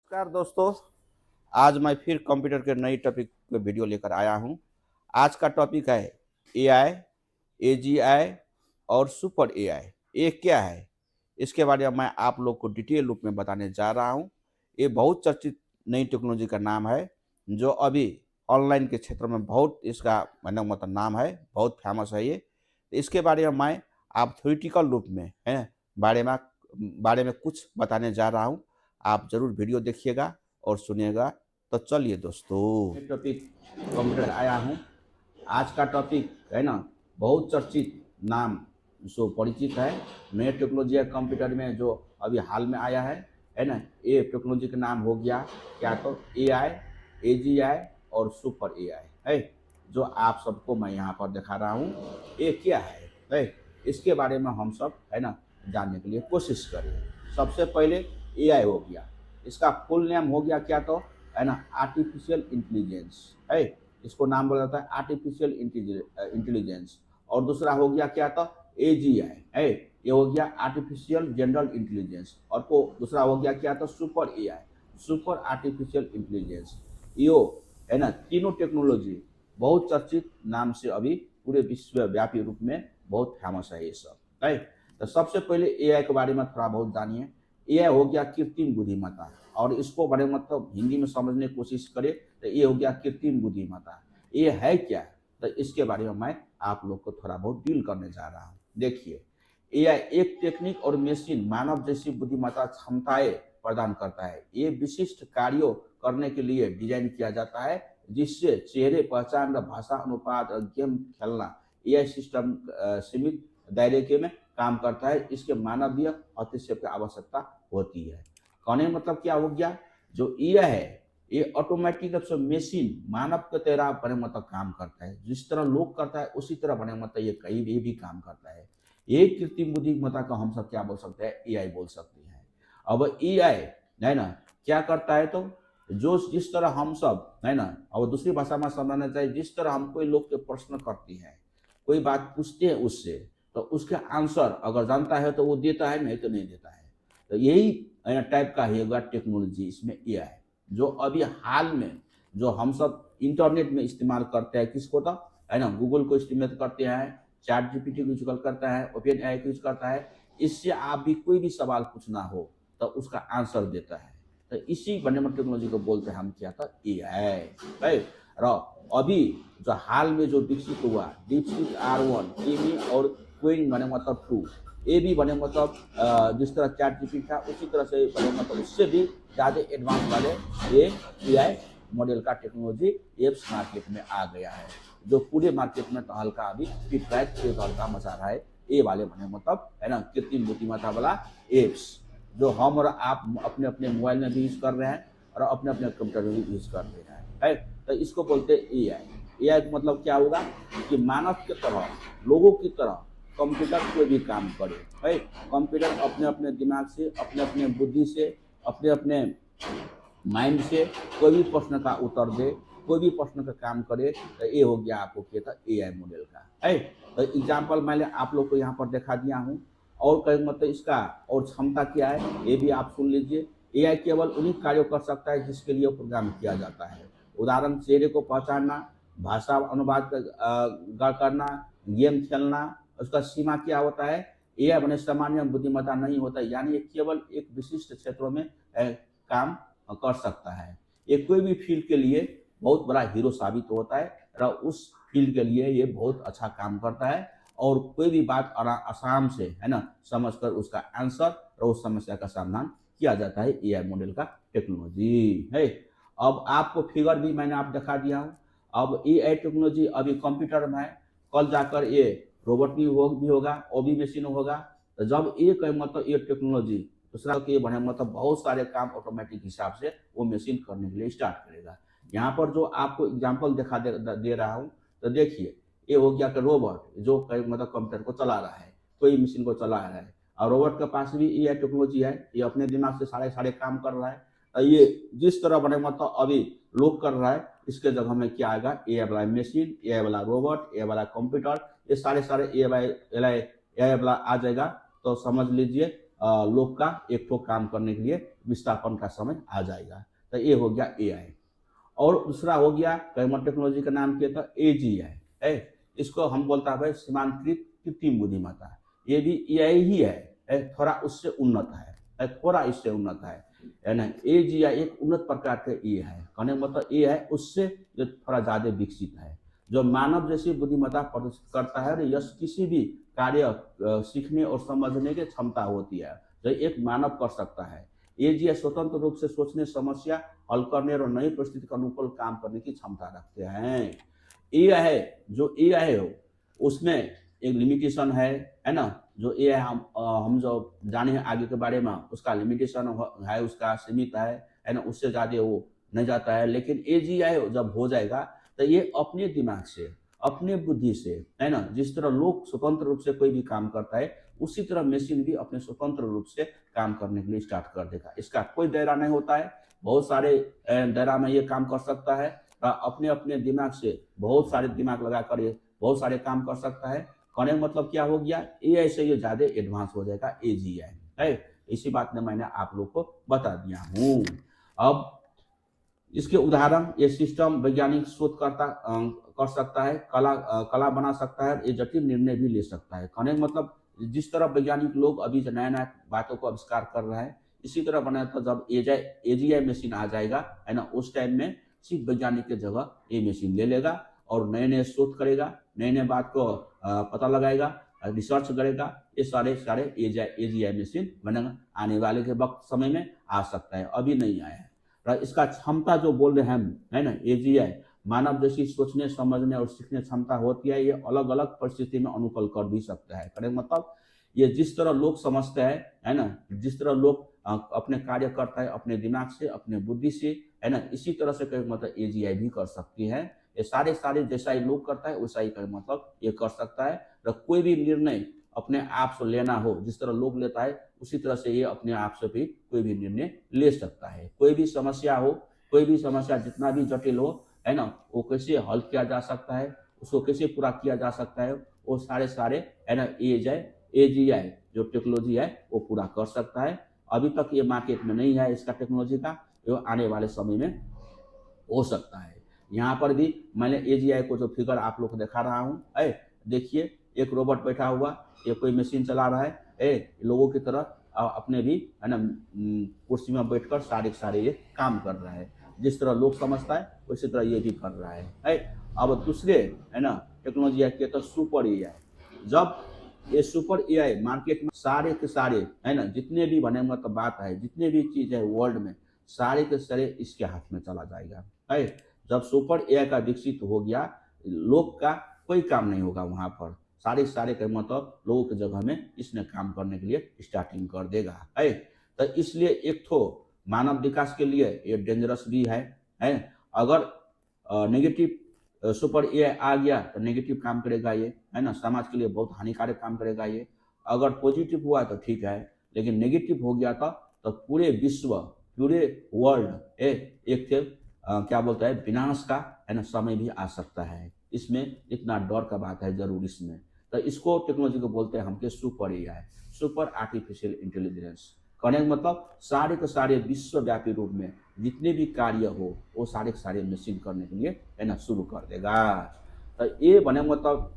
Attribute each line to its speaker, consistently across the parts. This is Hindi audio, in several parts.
Speaker 1: नमस्कार दोस्तों। आज मैं फिर कंप्यूटर के नई टॉपिक पे वीडियो लेकर आया हूं। आज का टॉपिक है एआई, एजीआई और सुपर एआई। ये क्या है, इसके बारे में मैं आप लोग को डिटेल रूप में बताने जा रहा हूं। ये बहुत चर्चित नई टेक्नोलॉजी का नाम है, जो अभी ऑनलाइन के क्षेत्र में बहुत इसका मतलब नाम है, बहुत फेमस है ये। इसके बारे में मैं आप थ्योरेटिकल रूप में है बारे में कुछ बताने जा रहा हूँ। आप ज़रूर वीडियो देखिएगा और सुनिएगा। तो चलिए दोस्तों, टॉपिक कंप्यूटर आया हूँ। आज का टॉपिक है ना, बहुत चर्चित नाम जो परिचित है, नए टेक्नोलॉजी है कंप्यूटर में जो अभी हाल में आया है ना। ये टेक्नोलॉजी का नाम हो गया क्या, तो एआई, एजीआई और सुपर एआई है, जो आप सबको मैं यहाँ पर दिखा रहा हूँ। ये क्या है, इसके बारे में हम सब है ना जानने के लिए कोशिश करें। सबसे पहले एआई हो गया, इसका फुल नेम हो गया क्या, तो है ना आर्टिफिशियल इंटेलिजेंस है। इसको नाम बोला जाता है आर्टिफिशियल इंटेलिजेंस। और दूसरा हो गया क्या, तो एजीआई है, ये हो गया आर्टिफिशियल जनरल इंटेलिजेंस। और को दूसरा हो गया क्या, तो super AI, super artificial intelligence. यो है ना, तीनों टेक्नोलॉजी बहुत चर्चित नाम से अभी पूरे विश्वव्यापी रूप में बहुत फेमस है ये सब है। तो सबसे पहले एआई के बारे में थोड़ा बहुत जानिए। एआई हो गया कृत्रिम बुद्धिमत्ता, और इसको बड़े मतलब हिंदी में समझने की कोशिश करें तो ये हो गया कृत्रिम बुद्धिमत्ता। ये है क्या, तो इसके बारे में मैं आप लोग को थोड़ा बहुत डील करने जा रहा हूँ। देखिए, एआई एक टेक्निक और मशीन मानव जैसी बुद्धिमत्ता क्षमताएं प्रदान करता है। ये विशिष्ट कार्यों करने के लिए डिजाइन किया जाता है, जिससे चेहरे पहचान, भाषा अनुपात और गेम खेलना एआई सिस्टम सीमित दायरे के में काम करता है। इसके मानवीय हस्तक्षेप की आवश्यकता होती है। कहने मतलब क्या हो गया, जो एआई है ये ऑटोमेटिक मशीन मानव के तरह बने मतलब काम करता है। जिस तरह लोग करता है उसी तरह बने मतलब ये कहीं भी काम करता है। ये कृत्रिम बुद्धिमत्ता का हम सब क्या बोल सकते हैं, एआई बोल सकते हैं। अब एआई है ना क्या करता है, तो जो जिस तरह हम सब है ना, और दूसरी भाषा में समझना चाहिए, जिस तरह हम कोई लोग के प्रश्न करती हैं, कोई बात पूछते हैं उससे, तो उसका आंसर अगर जानता है तो वो देता है, नहीं तो नहीं देता है। तो यही टाइप का ही होगा टेक्नोलॉजी इसमें एआई, जो अभी हाल में जो हम सब इंटरनेट में इस्तेमाल करते हैं, किसको, तो है ना गूगल को इस्तेमाल करते हैं, चैट जीपीटी को यूज करता है, ओपन एआई को यूज करता है। इससे आप भी कोई भी सवाल पूछना हो तो उसका आंसर देता है। तो इसी बनने टेक्नोलॉजी को बोलते हैं हम क्या, था एआई। अभी जो हाल में जो विकसित हुआ डीपसीक R1, एमी और क्वीन बने मतलब 2, ये भी बने मतलब जिस तरह चैट जीपीटी था उसी तरह से बने मतलब उससे भी ज़्यादा एडवांस वाले ये एआई मॉडल का टेक्नोलॉजी एप्स मार्केट में आ गया है, जो पूरे मार्केट में तो हल्का अभी फीडबैक से हल्का मचा रहा है। ये वाले बने मतलब है ना कृत्रिम बुद्धिमत्ता वाला एप्स, जो हम और आप अपने अपने मोबाइल में भी यूज कर रहे हैं और अपने अपने कंप्यूटर में भी यूज कर रहे हैं है। तो इसको बोलते हैं एआई। एआई का मतलब क्या होगा कि मानव की तरह, लोगों की तरह कंप्यूटर कोई भी काम करे है। कंप्यूटर अपने अपने दिमाग से, अपने अपने बुद्धि से, अपने अपने माइंड से कोई भी प्रश्न का उत्तर दे, कोई भी प्रश्न का काम करे। तो ये हो गया आपको क्या था, एआई मॉडल का है। तो एग्जाम्पल मैंने आप लोग को यहाँ पर दिखा दिया हूँ। और कहीं मतलब इसका और क्षमता क्या है ये भी आप सुन लीजिए। एआई केवल उन्हीं कार्यों कर सकता है जिसके लिए प्रोग्राम किया जाता है। उदाहरण, चेहरे को पहचानना, भाषा अनुवाद करना, गेम खेलना। उसका सीमा क्या होता है, एआई बने सामान्य बुद्धिमत्ता नहीं होता, यानी ये केवल एक विशिष्ट क्षेत्रों में काम कर सकता है। ये कोई भी फील्ड के लिए बहुत बड़ा हीरो साबित होता है और उस फील्ड के लिए ये बहुत अच्छा काम करता है। और कोई भी बात आसाम से है ना समझकर उसका आंसर और उस समस्या का समाधान किया जाता है। एआई मॉडल का टेक्नोलॉजी है। अब आपको फिगर भी मैंने आप दिखा दिया हूँ। अब एआई टेक्नोलॉजी अभी कंप्यूटर में है, कल जाकर ये रोबोट भी होगा, वो भी मशीन होगा। तो जब एक मतलब ये टेक्नोलॉजी दूसरा के बने मतलब बहुत सारे काम ऑटोमेटिक हिसाब से वो मशीन करने के लिए स्टार्ट करेगा। यहाँ पर जो आपको एग्जांपल दे रहा हूँ, तो देखिए ये हो गया कि रोबोट जो मतलब कंप्यूटर को चला रहा है, कोई मशीन को चला रहा है। और रोबोट के पास भी ये टेक्नोलॉजी है, ये अपने दिमाग से सारे सारे काम कर रहा है। ये जिस तरह बने मतलब अभी लोग कर रहा है, इसके जगह में क्या आएगा, ए वाला मशीन, ए वाला रोबोट, ए वाला कंप्यूटर, ये सारे सारे ए वाला आ जाएगा। तो समझ लीजिए लोग का एक ठो काम करने के लिए विस्थापन का समय आ जाएगा। तो ये हो गया एआई। और दूसरा हो गया कैमर टेक्नोलॉजी का नाम किया था एजीआई है। इसको हम बोलता है भाई सीमांतकृत कृत्रिम बुद्धिमत्ता। ये भी एआई ही है, थोड़ा उससे उन्नत है, थोड़ा इससे उन्नत है ना। एजीआई एक उन्नत प्रकार का ये है, कहने का मतलब ये है उससे जो थोड़ा ज्यादा विकसित है, जो मानव जैसी बुद्धिमत्ता प्रदर्शित करता है और यश किसी भी कार्य सीखने और समझने की क्षमता होती है जो एक मानव कर सकता है। एजीआई स्वतंत्र रूप से सोचने, समस्या हल करने और नई परिस्थिति के अनुकूल काम करने की क्षमता रखते हैं। एआई है, जो एआई है उसमें एक लिमिटेशन है ना। जो एआई हम जो जाने आगे के बारे में उसका लिमिटेशन है, उसका सीमित है ना, उससे ज्यादा वो नहीं जाता है। लेकिन एजीआई जब हो जाएगा तो ये अपने दिमाग से, अपने बुद्धि से, है ना, जिस तरह लोग स्वतंत्र रूप से कोई भी काम करता है उसी तरह मशीन भी अपने स्वतंत्र रूप से काम करने के लिए स्टार्ट कर देगा। इसका कोई दायरा नहीं होता है, बहुत सारे दायरा में ये काम कर सकता है। अपने अपने दिमाग से बहुत सारे दिमाग लगाकर ये बहुत सारे काम कर सकता है। कहने का मतलब क्या हो गया, एआई से ये ज्यादा एडवांस हो जाएगा एजीआई है। इसी बात ने मैंने आप लोग को बता दिया हूँ। अब इसके उदाहरण, ये सिस्टम वैज्ञानिक शोधकर्ता कर सकता है, कला बना सकता है, ये जटिल निर्णय भी ले सकता है। कहने का मतलब जिस तरह वैज्ञानिक लोग अभी नया नया बातों को आविष्कार कर रहे हैं इसी तरह बनाया था। जब एजीआई मशीन आ जाएगा है ना, उस टाइम में सिर्फ वैज्ञानिक की जगह ये मशीन ले लेगा और नए नए शोध करेगा, नए नए बात को पता लगाएगा, रिसर्च करेगा। ये सारे सारे एजीआई मशीन बनेगा, आने वाले के वक्त समय में आ सकता है, अभी नहीं आया है। इसका क्षमता जो बोल रहे हैं हम, है ना, एजीआई मानव जैसी सोचने, समझने और सीखने क्षमता होती है। ये अलग अलग परिस्थिति में अनुकूल कर भी सकता है। कहने मतलब ये जिस तरह लोग समझते हैं, है ना, जिस तरह लोग अपने कार्य करता है अपने दिमाग से, अपने बुद्धि से, है ना, इसी तरह से कहीं मतलब एजीआई भी कर सकती है। ये सारे सारे जैसा ही लोग करता है वैसा ही कहीं मतलब ये कर सकता है। और कोई भी निर्णय अपने आप से लेना हो जिस तरह लोग लेता है उसी तरह से ये अपने आप से भी कोई भी निर्णय ले सकता है। कोई भी समस्या हो, कोई भी समस्या जितना भी जटिल हो, है ना, वो कैसे हल किया जा सकता है, उसको कैसे पूरा किया जा सकता है, वो सारे सारे, है ना, एजीआई जो टेक्नोलॉजी है वो पूरा कर सकता है। अभी तक ये मार्केट में नहीं है इसका टेक्नोलॉजी का, ये आने वाले समय में हो सकता है। यहाँ पर भी मैंने एजीआई को जो फिगर आप लोग को दिखा रहा हूँ, देखिए एक रोबोट बैठा हुआ, ये कोई मशीन चला रहा है, लोगों की तरह अपने भी, है ना, कुर्सी में बैठकर सारे सारे ये काम कर रहा है। जिस तरह लोग समझता है उसी तरह ये भी कर रहा है। अब दूसरे, है ना, टेक्नोलॉजी के तो सुपर एआई। जब ये सुपर एआई मार्केट में सारे के सारे, है ना, जितने भी बने मतलब बात है, जितने भी चीज है वर्ल्ड में सारे के सारे इसके हाथ में चला जाएगा है। जब सुपर एआई का विकसित हो गया, लोग का कोई काम नहीं होगा वहां पर, सारे सारे के मतलब लोगों की जगह में इसने काम करने के लिए स्टार्टिंग कर देगा है। तो इसलिए एक तो मानव विकास के लिए ये डेंजरस भी है। अगर नेगेटिव सुपर एआई आ गया तो नेगेटिव काम करेगा ये, है ना, समाज के लिए बहुत हानिकारक काम करेगा ये। अगर पॉजिटिव हुआ तो ठीक है, लेकिन नेगेटिव हो गया तो पूरे विश्व, पूरे वर्ल्ड एक थे क्या बोलता है विनाश का, है ना, समय भी आ सकता है। इसमें इतना डर का बात है जरूर इसमें। तो इसको टेक्नोलॉजी को बोलते हैं हमके super AI, super artificial intelligence. कहने का मतलब सारे के सारे विश्वव्यापी रूप में जितने भी कार्य हो वो सारे के सारे मशीन करने के लिए, है ना, शुरू कर देगा। तो ये बने मतलब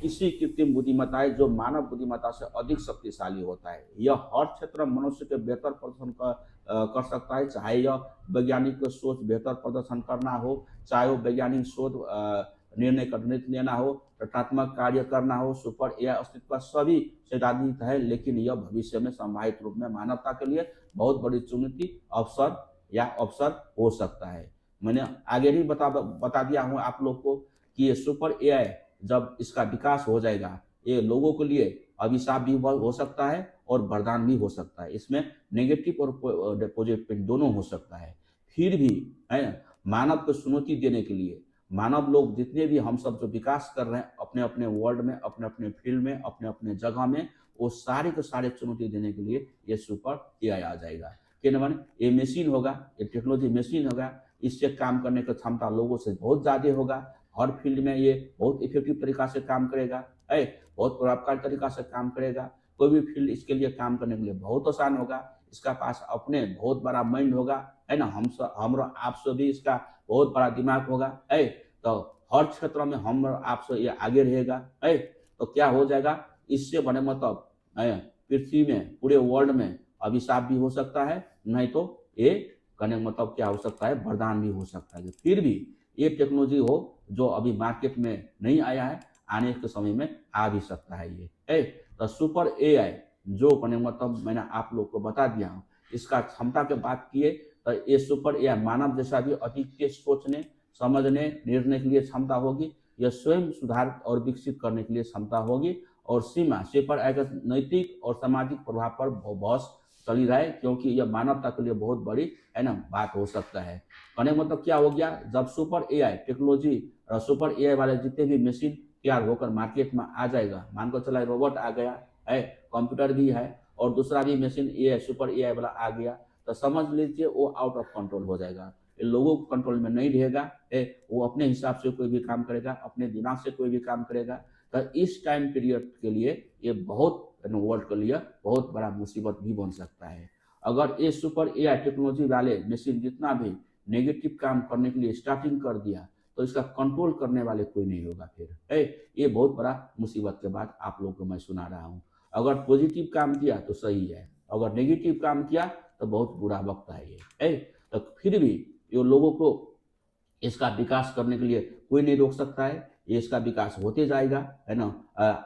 Speaker 1: किसी कृत्रिम बुद्धिमत्ता है जो मानव बुद्धिमत्ता से अधिक शक्तिशाली होता है। यह हर क्षेत्र में मनुष्य के बेहतर प्रदर्शन कर सकता है, चाहे यह वैज्ञानिक सोच बेहतर प्रदर्शन करना हो, चाहे वो वैज्ञानिक शोध निर्णय करने लेना हो, रचनात्मक कार्य करना हो। सुपर एआई अस्तित्व सभी सैद्धांतिक है, लेकिन यह भविष्य में संभावित रूप में मानवता के लिए बहुत बड़ी चुनौती अवसर हो सकता है। मैंने आगे भी बता दिया हूँ आप लोग को कि ये सुपर एआई जब इसका विकास हो जाएगा ये लोगों के लिए अभिशाप भी हो सकता है और वरदान भी हो सकता है। इसमें नेगेटिव और पॉजिटिव दोनों हो सकता है। फिर भी, है ना, मानव को चुनौती देने के लिए मानव लोग जितने भी हम सब जो विकास कर रहे हैं अपने अपने वर्ल्ड में, अपने अपने फील्ड में, अपने अपने जगह में, वो सारे के सारे चुनौती देने के लिए ये सुपर एआई आ जाएगा। क्या ये मशीन होगा, ये टेक्नोलॉजी मशीन होगा, इससे काम करने की क्षमता लोगों से बहुत ज्यादा होगा। हर फील्ड में ये बहुत इफेक्टिव तरीका से काम करेगा, बहुत प्रभावकारी तरीका से काम करेगा। कोई भी फील्ड इसके लिए काम करने के लिए बहुत आसान होगा। इसका पास अपने बहुत बड़ा माइंड होगा, है ना। हम आप से भी इसका बहुत बड़ा दिमाग होगा, है। तो हर क्षेत्र में हम आप से ये आगे रहेगा, है। तो क्या हो जाएगा, इससे बने मतलब पृथ्वी में, पूरे वर्ल्ड में अभिशाप भी हो सकता है, नहीं तो ये कहने का मतलब क्या हो सकता है, वरदान भी हो सकता है। फिर भी ये टेक्नोलॉजी हो जो अभी मार्केट में नहीं आया है, आने के समय में आ भी सकता है ये, है। तो सुपर एआई जो कहने का मतलब मैंने आप लोग को बता दिया हूँ, इसका क्षमता की बात किए तो ये सुपर एआई मानव जैसा भी अधिक तेज सोचने, समझने, निर्णय के लिए क्षमता होगी। यह स्वयं सुधार और विकसित करने के लिए क्षमता होगी। और सीमा से पर अगर नैतिक और सामाजिक प्रभाव पर बहस चली रहे, क्योंकि यह मानवता के लिए बहुत बड़ी, है ना, बात हो सकता है। कहने का मतलब क्या हो गया, जब सुपर एआई टेक्नोलॉजी और सुपर एआई वाले जितने भी मशीन तैयार होकर मार्केट में आ जाएगा, मान को चला रोबोट आ गया है, कंप्यूटर भी है, और दूसरा भी मशीन एआई सुपर एआई वाला आ गया, तो समझ लीजिए वो आउट ऑफ कंट्रोल हो जाएगा। लोगों को कंट्रोल में नहीं रहेगा, वो अपने हिसाब से कोई भी काम करेगा, अपने दिमाग से कोई भी काम करेगा। तो इस टाइम पीरियड के लिए ये बहुत वर्ल्ड के लिए बहुत बड़ा मुसीबत भी बन सकता है। अगर ये सुपर एआई टेक्नोलॉजी वाले मशीन जितना भी नेगेटिव काम करने के लिए स्टार्टिंग कर दिया, तो इसका कंट्रोल करने वाले कोई नहीं होगा फिर, है। ये बहुत बड़ा मुसीबत के बाद आप लोगों को मैं सुना रहा हूँ। अगर पॉजिटिव काम किया तो सही है, अगर नेगेटिव काम किया तो बहुत बुरा वक्त है ये, है। तो फिर भी ये लोगों को इसका विकास करने के लिए कोई नहीं रोक सकता है। ये इसका विकास होते जाएगा, है ना,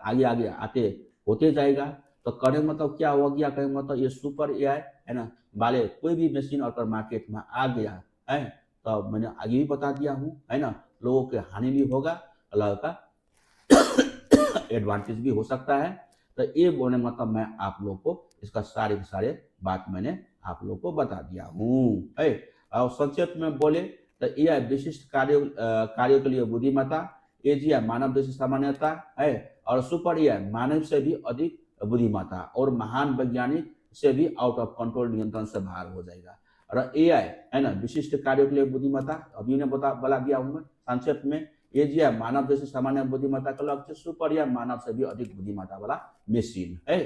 Speaker 1: आगे आगे आते होते जाएगा। तो कहने मतलब क्या हो गया, कहने मतलब ये सुपर एआई, है ना, वाले कोई भी मशीन अगर मार्केट में आ गया है, तो मैंने आगे भी बता दिया हूँ, है ना, लोगों के हानि भी होगा, अल्लाह का एडवांटेज भी हो सकता है। तो ये बोलने मतलब मैं आप लोग को इसका सारे के सारे बात मैंने आप लोग को बता दिया हूँ, है। और संक्षेप में बोले तो एआई विशिष्ट कार्यों के लिए बुद्धिमत्ता, एजीआई मानव जैसी सामान्यता, है। और सुपर एआई मानव से भी अधिक बुद्धिमत्ता और महान वैज्ञानिक से भी आउट ऑफ कंट्रोल, नियंत्रण से बाहर हो जाएगा। और एआई, है ना, विशिष्ट कार्यों के लिए बुद्धिमत्ता अभी ने बता दिया हूँ मैं संक्षेप में। एजीआई मानव जैसे सामान्य बुद्धिमत्ता का लक्ष्य, सुपर एआई मानव से भी अधिक बुद्धिमत्ता वाला मशीन, है।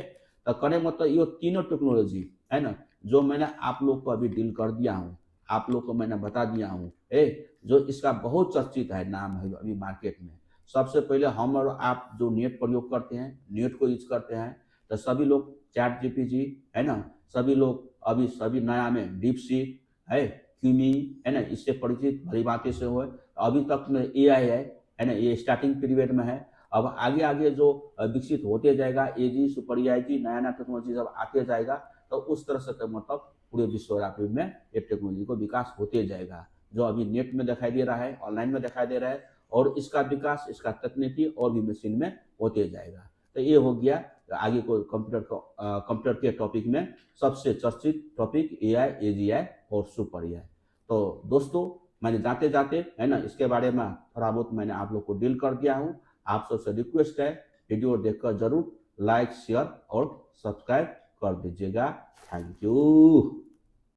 Speaker 1: तो कहने मतलब ये तीनों टेक्नोलॉजी, है ना, जो मैंने आप लोग को अभी डील कर दिया हूँ, आप लोग को मैंने बता दिया हूँ, जो इसका बहुत चर्चित है, नाम है अभी मार्केट में। सबसे पहले हम और आप जो नेट प्रयोग करते हैं, नेट को यूज करते हैं, तो सभी लोग चैट जीपीटी, है ना, सभी लोग अभी सभी नया में डीप सीक है, क्यूमी, है ना, इससे परिचित भली बातें से हो। अभी तक में एआई है ना, ये स्टार्टिंग पीरियड में है। अब आगे आगे जो विकसित होते जाएगा, एजी सुपर एआई की नया नया टेक्नोलॉजी जब आते जाएगा, तो उस तरह से मतलब पूरे विश्वव्यापी में ये टेक्नोलॉजी को विकास होते जाएगा। जो अभी नेट में दिखाई दे रहा है, ऑनलाइन में दिखाई दे रहा है, और इसका विकास, इसका तकनीकी और भी मशीन में होते जाएगा। तो ये हो गया आगे को कंप्यूटर के टॉपिक में सबसे चर्चित टॉपिक एआई, एजीआई और सुपर एआई। तो दोस्तों, मैंने जाते जाते, है ना, इसके बारे में थोड़ा बहुत मैंने आप लोग को डील कर दिया हूँ। आप सबसे रिक्वेस्ट है, वीडियो देखकर जरूर लाइक, शेयर और सब्सक्राइब कर दीजिएगा। Thank you.